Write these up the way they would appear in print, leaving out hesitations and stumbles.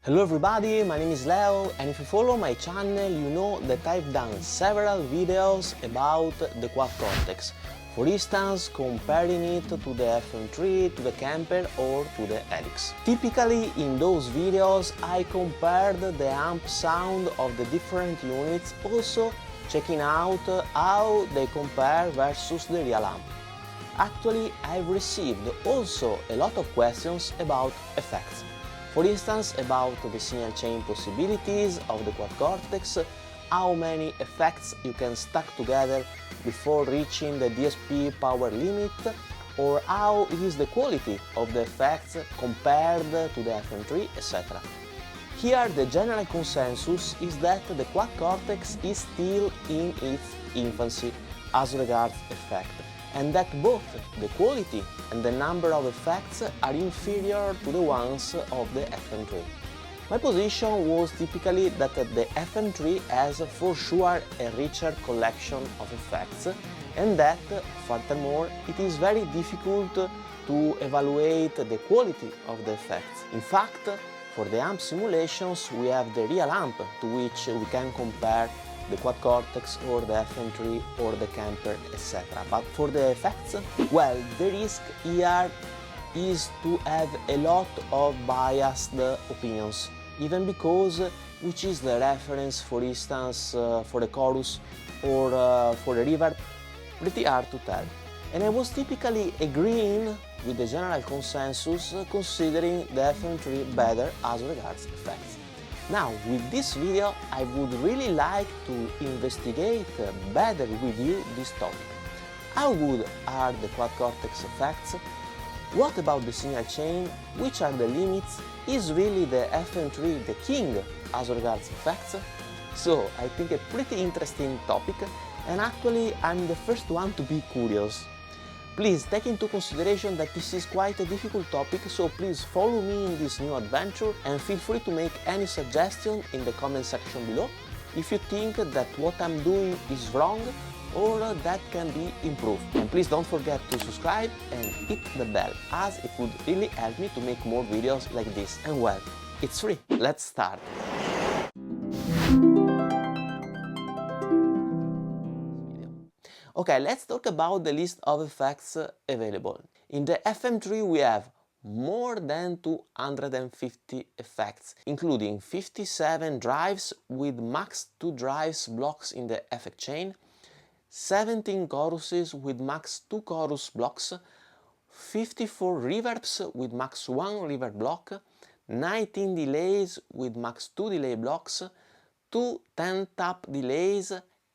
Hello everybody, my name is Leo, and if you follow my channel you know that I've done several videos about the Quad Cortex. For instance, comparing it to the FM3, to the Camper or to the Helix. Typically in those videos I compared the amp sound of the different units, also checking out how they compare versus the real amp. Actually, I've received also a lot of questions about effects. For instance, about the signal chain possibilities of the Quad Cortex, how many effects you can stack together before reaching the DSP power limit, or how is the quality of the effects compared to the FM3, etc. Here the general consensus is that the Quad Cortex is still in its infancy as regards effect, and that both the quality and the number of effects are inferior to the ones of the FM3. My position was typically that the FM3 has for sure a richer collection of effects, and that, furthermore, it is very difficult to evaluate the quality of the effects. In fact, for the amp simulations we have the real amp to which we can compare the Quad Cortex or the FM3 or the Camper, etc. But for the effects, well, the risk here is to have a lot of biased opinions, even because which is the reference, for instance, for the chorus or for the reverb, pretty hard to tell. And I was typically agreeing with the general consensus, considering the FM3 better as regards effects. Now, with this video, I would really like to investigate better with you this topic. How good are the Quad Cortex effects? What about the signal chain? Which are the limits? Is really the FM3 the king as regards effects? So, I think a pretty interesting topic, and actually I'm the first one to be curious. Please take into consideration that this is quite a difficult topic, so please follow me in this new adventure and feel free to make any suggestion in the comment section below if you think that what I'm doing is wrong or that can be improved. And please don't forget to subscribe and hit the bell, as it would really help me to make more videos like this. And well, it's free. Let's start. Okay, let's talk about the list of effects available. In the FM3 we have more than 250 effects, including 57 drives with max 2 drives blocks in the effect chain, 17 choruses with max 2 chorus blocks, 54 reverbs with max 1 reverb block, 19 delays with max 2 delay blocks, 2 10-tap delays,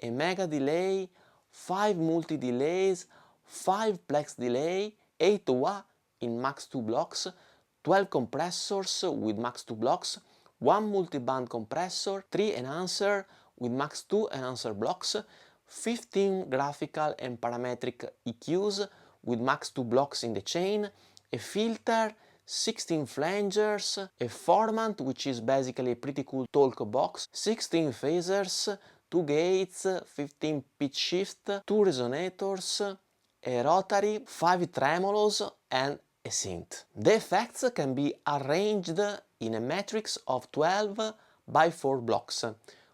a mega delay, 5 multi-delays, 5 plex delay, 8 wah in max 2 blocks, 12 compressors with max 2 blocks, 1 multi-band compressor, 3 enhancer with max 2 enhancer blocks, 15 graphical and parametric EQs with max 2 blocks in the chain, a filter, 16 flangers, a formant which is basically a pretty cool talk box, 16 phasers, 2 gates, 15 pitch shift, 2 resonators, a rotary, 5 tremolos and a synth. The effects can be arranged in a matrix of 12 by 4 blocks,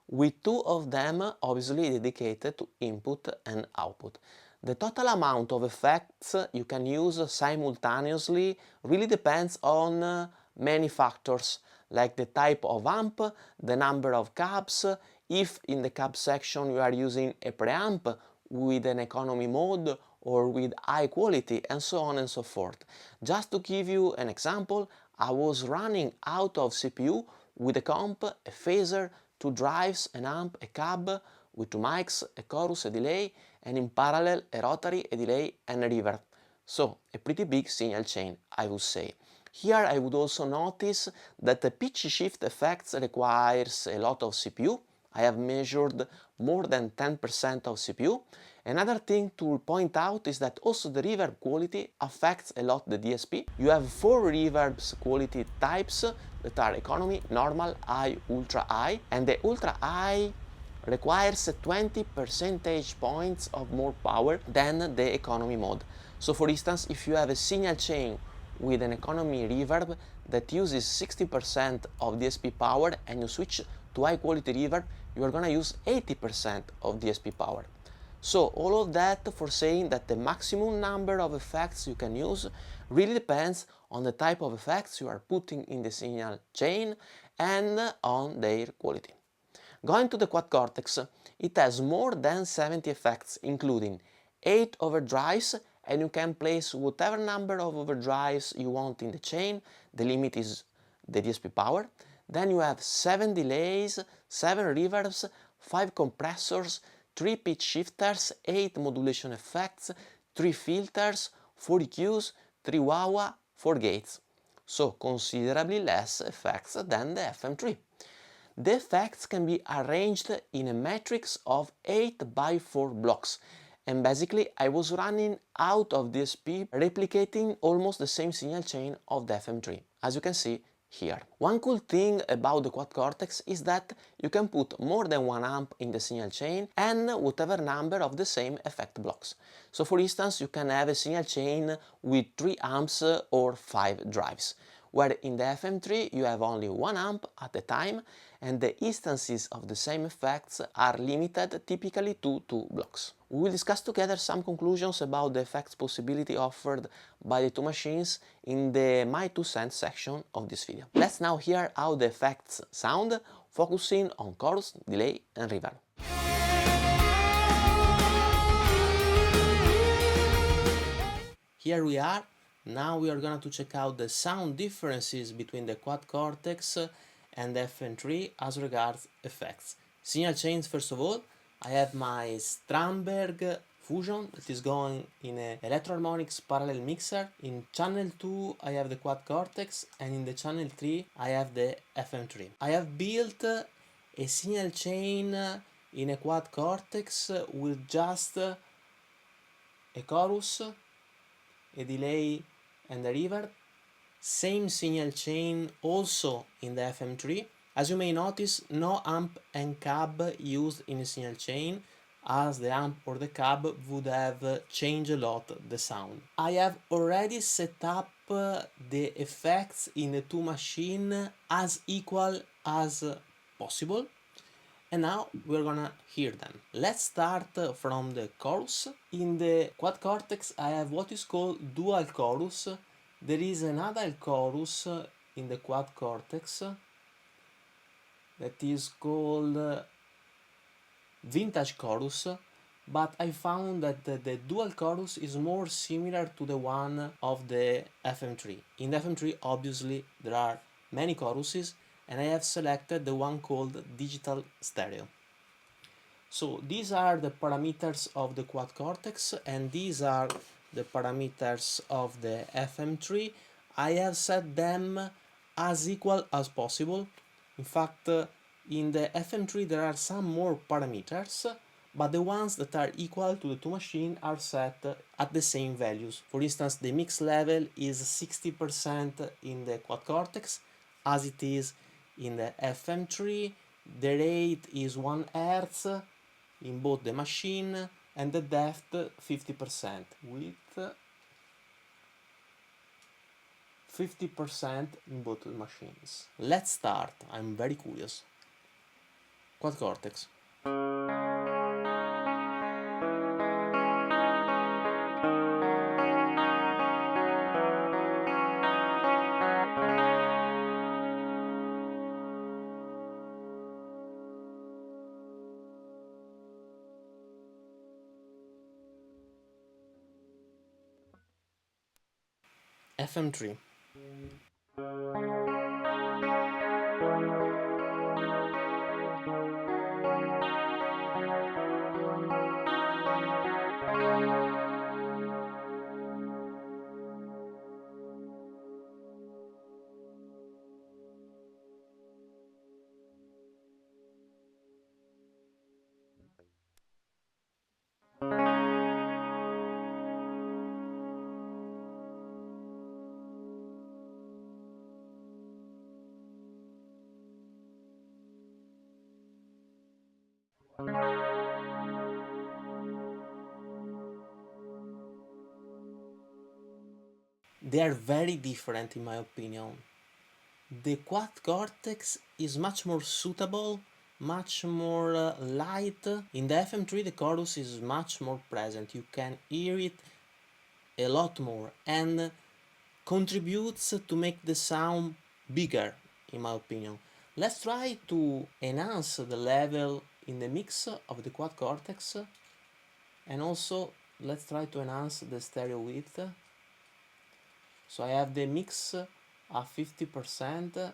with 2 of them obviously dedicated to input and output. The total amount of effects you can use simultaneously really depends on many factors, like the type of amp, the number of cabs, if in the cab section you are using a preamp with an economy mode or with high quality, and so on and so forth. Just to give you an example, I was running out of CPU with a comp, a phaser, 2 drives, an amp, a cab, with 2 mics, a chorus, a delay, and in parallel a rotary, a delay and a reverb. So a pretty big signal chain, I would say. Here I would also notice that the pitch shift effects requires a lot of CPU. I have measured more than 10% of CPU. Another thing to point out is that also the reverb quality affects a lot the DSP. You have 4 reverbs quality types that are economy, normal, high, ultra high, and the ultra high requires 20 percentage points of more power than the economy mode. So for instance, if you have a signal chain with an economy reverb that uses 60% of DSP power and you switch to high quality reverb, you are gonna use 80% of DSP power. So all of that for saying that the maximum number of effects you can use really depends on the type of effects you are putting in the signal chain and on their quality. Going to the Quad Cortex, it has more than 70 effects, including 8 overdrives, and you can place whatever number of overdrives you want in the chain. The limit is the DSP power. Then you have 7 delays, 7 reverbs, 5 compressors, 3 pitch shifters, 8 modulation effects, 3 filters, 4 EQs, 3 wah-wah, 4 gates. So considerably less effects than the FM3. The effects can be arranged in a matrix of 8 by 4 blocks, and basically I was running out of DSP replicating almost the same signal chain of the FM3, as you can see here. One cool thing about the Quad Cortex is that you can put more than one amp in the signal chain and whatever number of the same effect blocks. So for instance, you can have a signal chain with 3 amps or 5 drives, where in the FM3 you have only 1 amp at a time and the instances of the same effects are limited typically to 2 blocks. We will discuss together some conclusions about the effects possibility offered by the two machines in the My 2 cents section of this video. Let's now hear how the effects sound, focusing on chorus, delay and reverb. Here we are. Now we are going to check out the sound differences between the Quad Cortex and the FM3 as regards effects. Signal chains first of all. I have my Strandberg Fusion that is going in an electroharmonics parallel mixer. In channel 2 I have the Quad Cortex and in the channel 3 I have the FM3. I have built a signal chain in a Quad Cortex with just a chorus, a delay and a reverb. Same signal chain also in the FM3. As you may notice, no amp and cab used in a signal chain, as the amp or the cab would have changed a lot the sound. I have already set up the effects in the two machines as equal as possible, and now we're gonna hear them. Let's start from the chorus. In the Quad Cortex I have what is called dual chorus. There is another chorus in the Quad Cortex that is called vintage chorus, but I found that the dual chorus is more similar to the one of the FM3. In the FM3 obviously there are many choruses and I have selected the one called digital stereo. So these are the parameters of the Quad Cortex and these are the parameters of the FM3. I have set them as equal as possible. In fact, in the FM3 there are some more parameters, but the ones that are equal to the two machines are set at the same values. For instance, the mix level is 60% in the Quad Cortex, as it is in the FM3. The rate is 1 Hz in both the machine, and the depth 50%, with 50% in both the machines. Let's start, I'm very curious. Quad Cortex. FM3. they are very different in my opinion. The Quad Cortex is much more suitable, much more light. In the FM3 the chorus is much more present, you can hear it a lot more and contributes to make the sound bigger in my opinion. Let's try to enhance the level in the mix of the Quad Cortex, and also let's try to enhance the stereo width. So I have the mix at 50%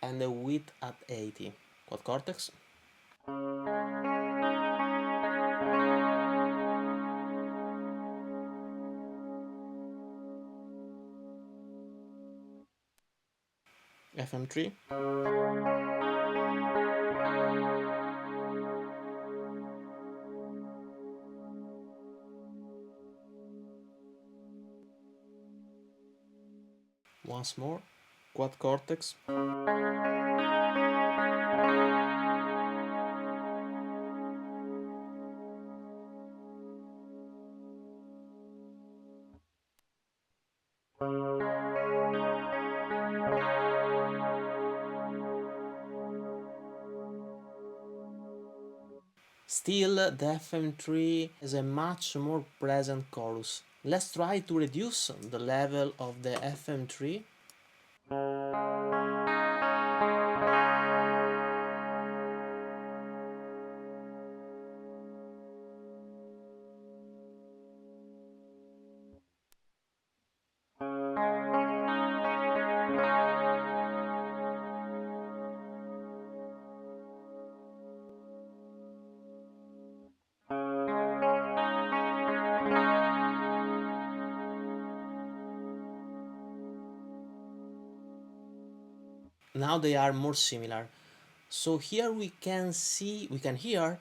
and the width at 80. Quad Cortex. FM3. Once more, Quad Cortex. Still, the FM3 has a much more present chorus. Let's try to reduce the level of the FM3. Now they are more similar. So here we can hear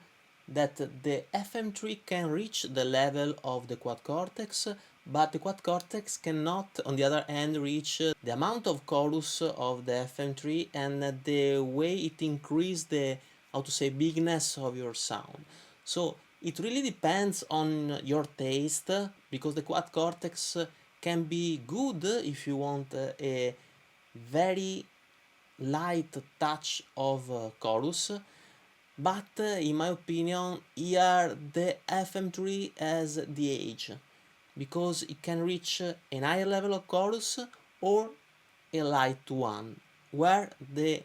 that the FM3 can reach the level of the Quad Cortex, but the Quad Cortex cannot, on the other hand, reach the amount of chorus of the FM3 and the way it increases the, how to say, bigness of your sound. So it really depends on your taste, because the Quad Cortex can be good if you want a very light touch of chorus, but in my opinion here the FM3 has the edge, because it can reach an higher level of chorus or a light one, where the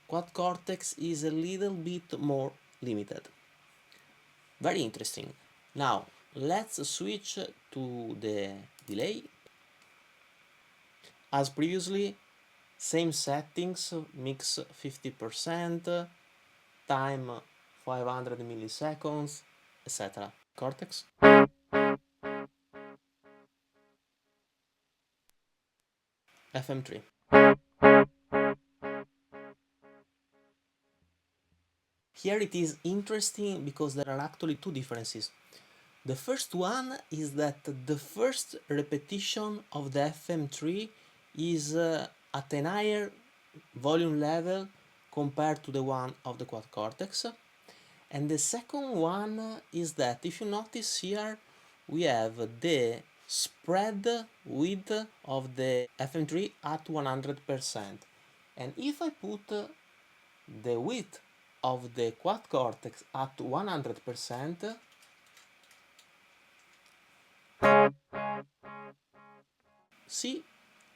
Quad Cortex is a little bit more limited. Very interesting. Now let's switch to the delay. As previously, same settings, mix 50%, time 500 milliseconds, etc. Cortex. FM3. Here it is interesting because there are actually two differences. The first one is that the first repetition of the FM3 is at a higher volume level compared to the one of the Quad Cortex. And the second one is that if you notice here, we have the spread width of the FM3 at 100%. And if I put the width of the Quad Cortex at 100%, see,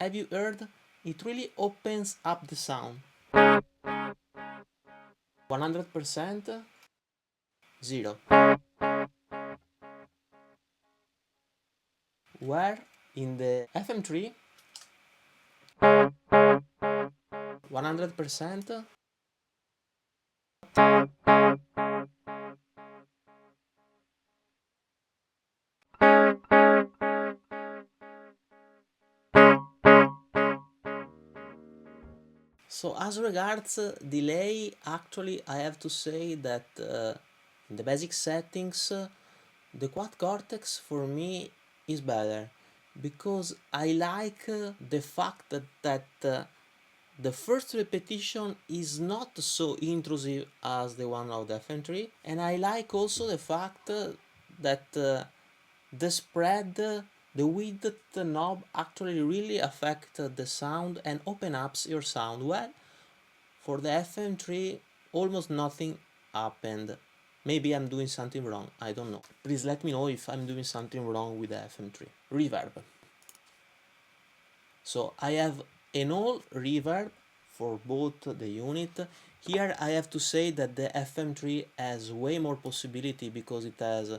have you heard? It really opens up the sound. 100%, 0. Where in the FM3, 100%, so as regards delay, actually I have to say that in the basic settings the Quad Cortex for me is better, because I like the fact that the first repetition is not so intrusive as the one of the FM3, and I like also the fact that the spread the width knob actually really affects the sound and open up your sound. Well, for the FM3 almost nothing happened. Maybe I'm doing something wrong, I don't know. Please let me know if I'm doing something wrong with the FM3. Reverb. So I have an all reverb for both the unit. Here I have to say that the FM3 has way more possibility because it has,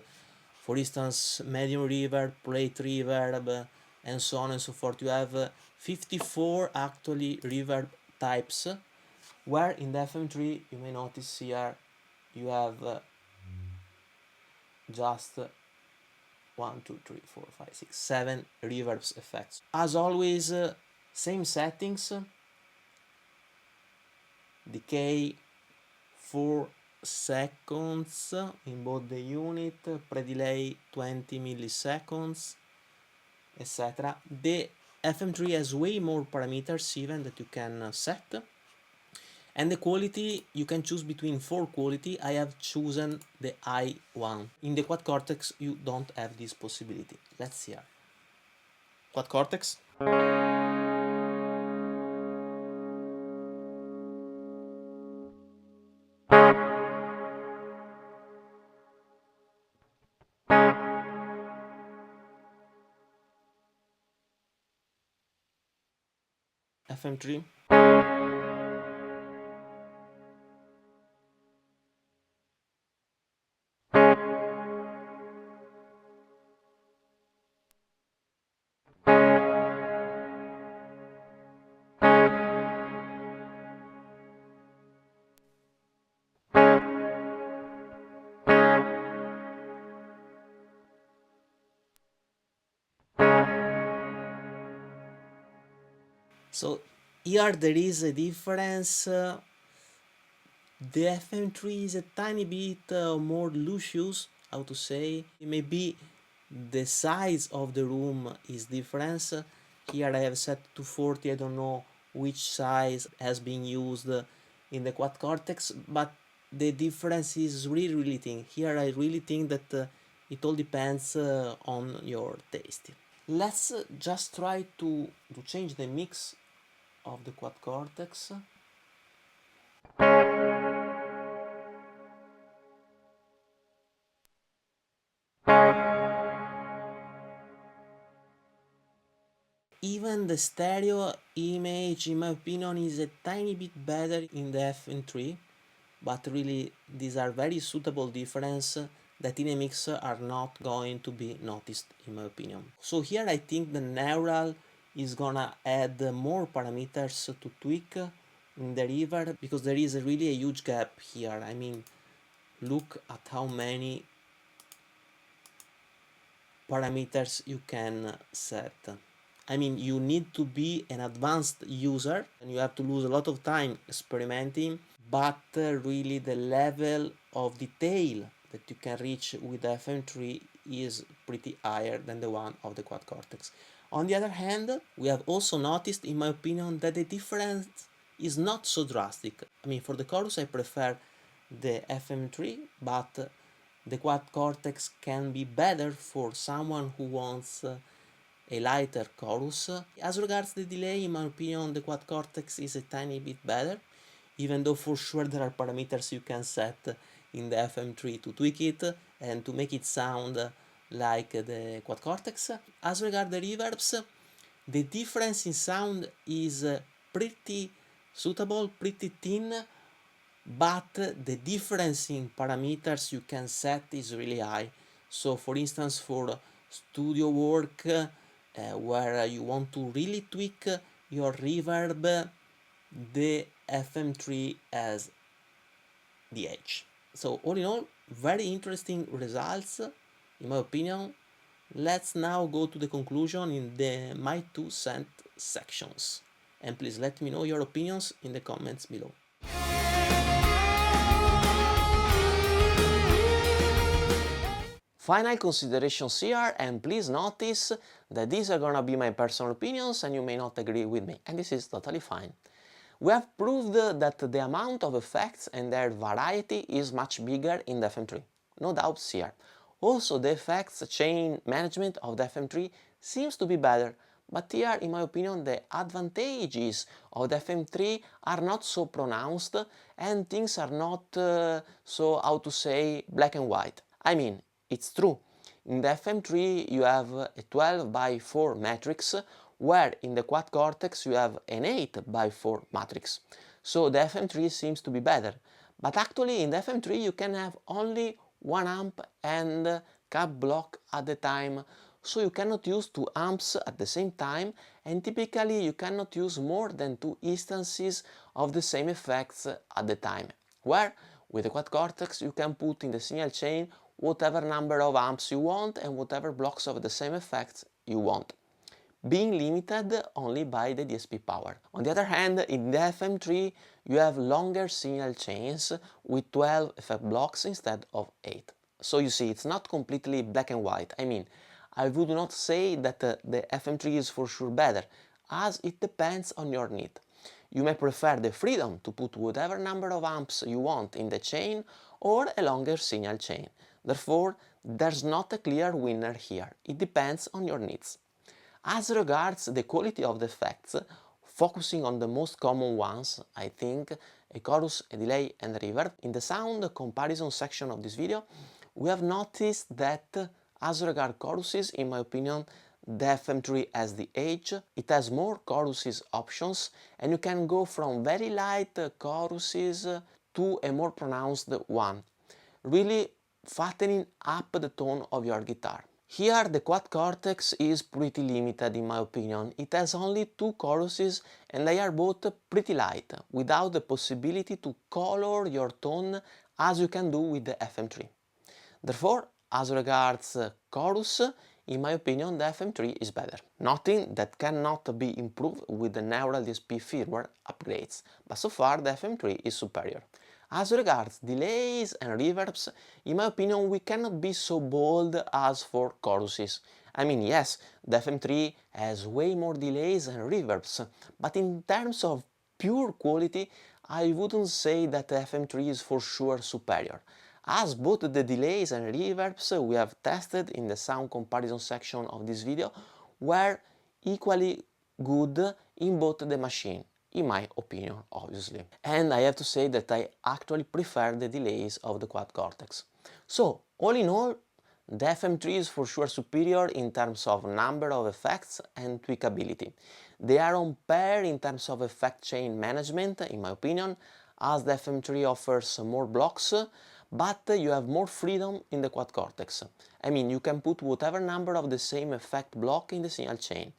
for instance, medium reverb, plate reverb, and so on and so forth. You have 54 actually reverb types, where in the FM3 you may notice here you have just 1, 2, 3, 4, 5, 6, 7 reverbs effects. As always, same settings, decay 4 seconds in both the unit, pre-delay 20 milliseconds, etc. The FM3 has way more parameters even that you can set. And the quality, you can choose between 4 quality. I have chosen the high one. In the Quad Cortex, you don't have this possibility. Let's see here. Quad Cortex. FM3. So here there is a difference. The FM3 is a tiny bit more luscious, how to say. Maybe the size of the room is different. Here I have set to 40, I don't know which size has been used in the Quad Cortex, but the difference is really thin. Here I really think that it all depends on your taste. Let's just try to change the mix of the Quad Cortex. Even the stereo image, in my opinion, is a tiny bit better in the FM3, but really these are very suitable differences that in a mix are not going to be noticed, in my opinion. So here I think the neural is gonna add more parameters to tweak in the reverb, because there is really a huge gap here. I mean, look at how many parameters you can set. I mean, you need to be an advanced user and you have to lose a lot of time experimenting, but really the level of detail that you can reach with the FM3 is pretty higher than the one of the Quad Cortex. On the other hand, we have also noticed, in my opinion, that the difference is not so drastic. I mean, for the chorus I prefer the FM3, but the Quad Cortex can be better for someone who wants a lighter chorus. As regards the delay, in my opinion, the Quad Cortex is a tiny bit better, even though for sure there are parameters you can set in the FM3 to tweak it and to make it sound like the Quad Cortex. As regards the reverbs, the difference in sound is pretty suitable, pretty thin, but the difference in parameters you can set is really high. So for instance, for studio work, where you want to really tweak your reverb, the FM3 has the edge. So all in all, very interesting results, in my opinion. Let's now go to the conclusion in the My 2 cent sections. And please let me know your opinions in the comments below. Final considerations here, and please notice that these are gonna be my personal opinions and you may not agree with me, and this is totally fine. We have proved that the amount of effects and their variety is much bigger in the FM3, no doubts here. Also, the effects chain management of the FM3 seems to be better, but here, in my opinion, the advantages of the FM3 are not so pronounced and things are not so, how to say, black and white. I mean, it's true. In the FM3 you have a 12 by 4 matrix, where in the Quad Cortex you have an 8 by 4 matrix. So the FM3 seems to be better. But actually in the FM3 you can have only 1 amp and cab block at the time. So you cannot use 2 amps at the same time, and typically you cannot use more than 2 instances of the same effects at the time. Where with the Quad Cortex you can put in the signal chain whatever number of amps you want and whatever blocks of the same effects you want, being limited only by the DSP power. On the other hand, in the FM3 you have longer signal chains with 12 effect blocks instead of 8. So you see, it's not completely black and white. I mean, I would not say that the FM3 is for sure better, as it depends on your need. You may prefer the freedom to put whatever number of amps you want in the chain or a longer signal chain. Therefore, there's not a clear winner here. It depends on your needs. As regards the quality of the effects, focusing on the most common ones, I think, a chorus, a delay and a reverb, in the sound comparison section of this video, we have noticed that as regards choruses, in my opinion, the FM3 has the edge. It has more choruses options, and you can go from very light choruses to a more pronounced one, really fattening up the tone of your guitar. Here the Quad Cortex is pretty limited in my opinion. It has only 2 choruses and they are both pretty light, without the possibility to color your tone as you can do with the FM3. Therefore, as regards chorus, in my opinion the FM3 is better. Nothing that cannot be improved with the neural DSP firmware upgrades, but so far the FM3 is superior. As regards delays and reverbs, in my opinion we cannot be so bold as for choruses. I mean, yes, the FM3 has way more delays and reverbs, but in terms of pure quality I wouldn't say that the FM3 is for sure superior, as both the delays and reverbs we have tested in the sound comparison section of this video were equally good in both the machine, in my opinion, obviously. And I have to say that I actually prefer the delays of the Quad Cortex. So, all in all, the FM3 is for sure superior in terms of number of effects and tweakability. They are on par in terms of effect chain management, in my opinion, as the FM3 offers more blocks, but you have more freedom in the Quad Cortex. I mean, you can put whatever number of the same effect block in the signal chain.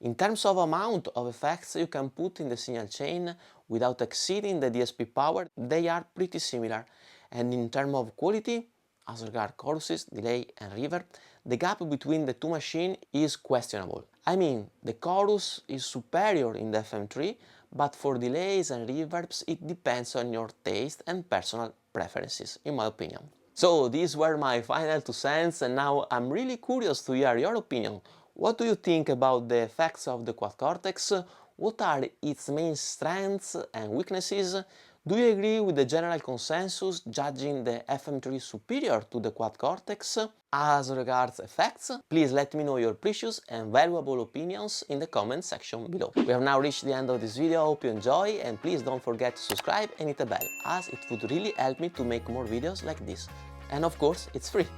In terms of amount of effects you can put in the signal chain without exceeding the DSP power, they are pretty similar. And in terms of quality, as regards choruses, delay and reverb, the gap between the two machines is questionable. I mean, the chorus is superior in the FM3, but for delays and reverbs it depends on your taste and personal preferences, in my opinion. So these were my final 2 cents, and now I'm really curious to hear your opinion. What do you think about the effects of the Quad Cortex? What are its main strengths and weaknesses? Do you agree with the general consensus judging the FM3 superior to the Quad Cortex? As regards effects, please let me know your precious and valuable opinions in the comment section below. We have now reached the end of this video, I hope you enjoy, and please don't forget to subscribe and hit the bell, as it would really help me to make more videos like this. And of course, it's free.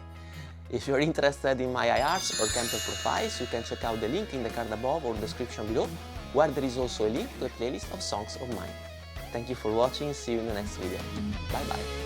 If you're interested in my IRs or camper profiles, you can check out the link in the card above or description below, where there is also a link to a playlist of songs of mine. Thank you for watching, see you in the next video. Bye bye.